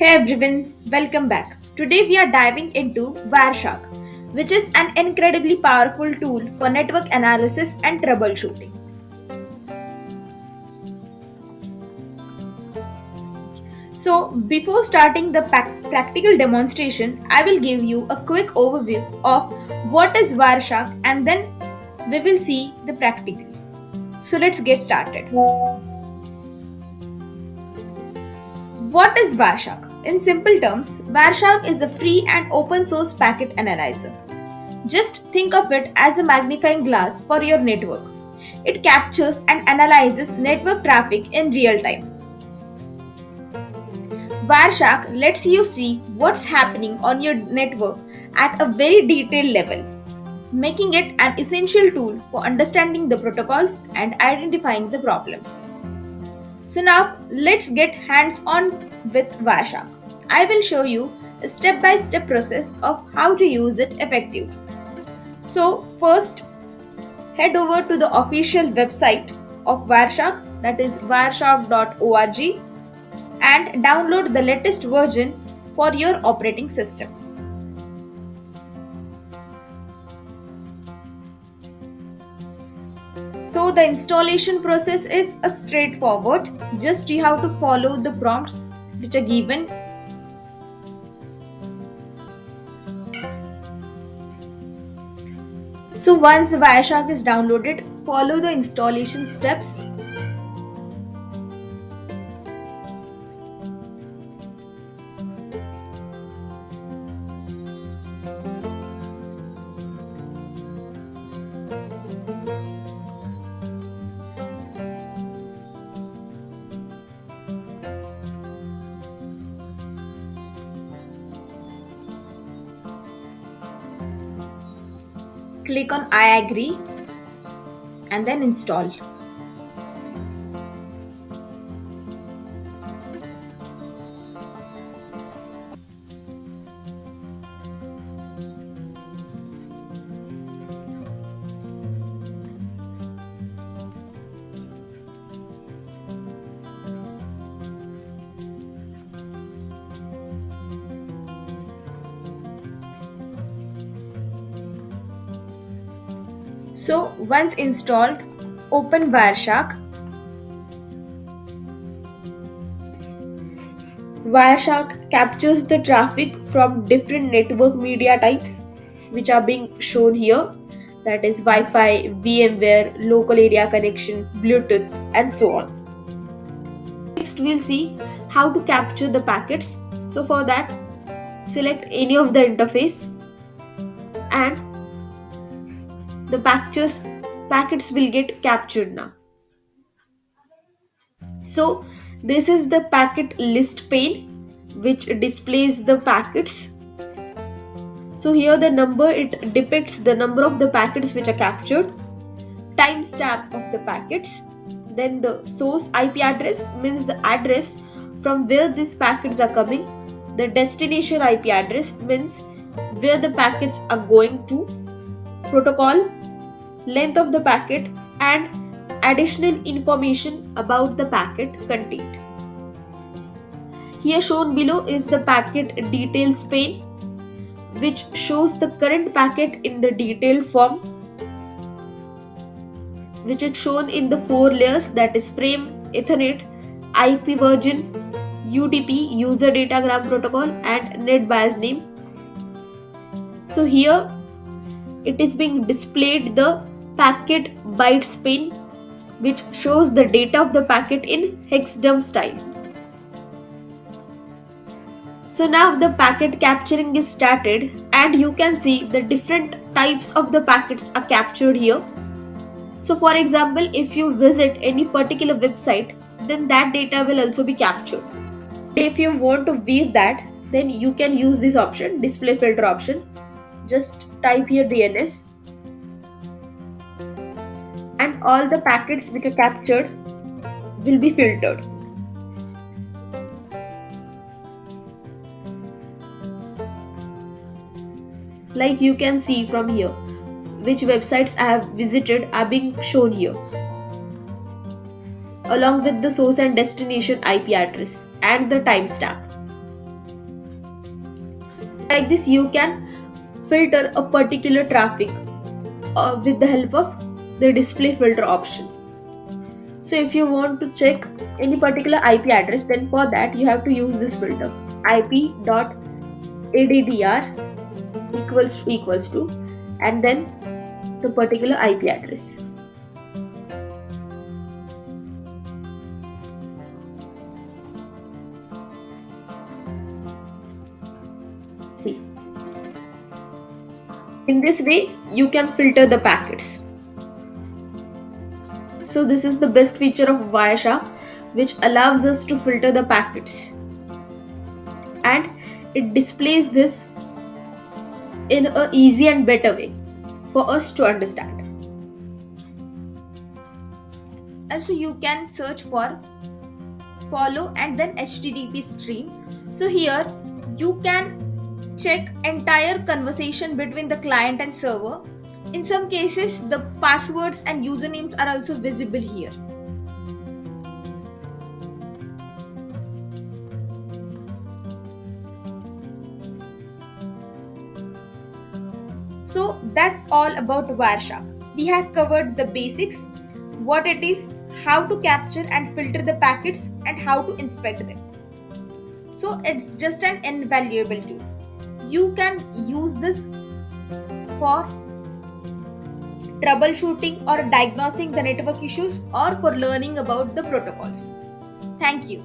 Hey everyone, welcome back. Today we are diving into Wireshark, which is an incredibly powerful tool for network analysis and troubleshooting. So, before starting the practical demonstration, I will give you a quick overview of what is Wireshark and then we will see the practical. So, let's get started. What is Wireshark? In simple terms, Wireshark is a free and open source packet analyzer. Just think of it as a magnifying glass for your network. It captures and analyzes network traffic in real time. Wireshark lets you see what's happening on your network at a very detailed level, making it an essential tool for understanding the protocols and identifying the problems. So now let's get hands on with Wireshark. I will show you a step-by-step process of how to use it effectively. So first, head over to the official website of Wireshark, that is wireshark.org, and download the latest version for your operating system. So the installation process is a straightforward. Just you have to follow the prompts which are given. So once the Wireshark is downloaded, follow the installation steps. Click on I agree and then install. So once installed, open Wireshark. Wireshark captures the traffic from different network media types which are being shown here, that is Wi-Fi, VMware, local area connection, Bluetooth and so on. Next we'll see how to capture the packets. So for that, select any of the interface and the packets will get captured now. So this is the packet list pane which displays the packets. So here the number, it depicts the number of the packets which are captured, timestamp of the packets, then the source IP address means the address from where these packets are coming, the destination IP address means where the packets are going to, protocol, length of the packet and additional information about the packet contained. Here shown below is the packet details pane which shows the current packet in the detailed form, which is shown in the four layers, that is frame, Ethernet, IP version, UDP user datagram protocol and net bias name. So here it is being displayed the packet bytes pane which shows the data of the packet in hexadecimal style. So now the packet capturing is started and you can see the different types of the packets are captured here. So for example, if you visit any particular website, then that data will also be captured. If you want to view that, then you can use this option, display filter option. Just type here DNS and all the packets which are captured will be filtered. Like you can see from here, which websites I have visited are being shown here, along with the source and destination IP address and the timestamp. Like this, you can filter a particular traffic with the help of the display filter option. So if you want to check any particular IP address, then for that you have to use this filter ip.addr equals to and then the particular IP address. See, in this way you can filter the packets. So this is the best feature of Wireshark, which allows us to filter the packets, and it displays this in a easy and better way for us to understand. Also, you can search for follow and then HTTP stream. So here you can check entire conversation between the client and server. In some cases, the passwords and usernames are also visible here. So that's all about Wireshark. We have covered the basics, what it is, how to capture and filter the packets, and how to inspect them. So it's just an invaluable tool. You can use this for troubleshooting or diagnosing the network issues or for learning about the protocols. Thank you.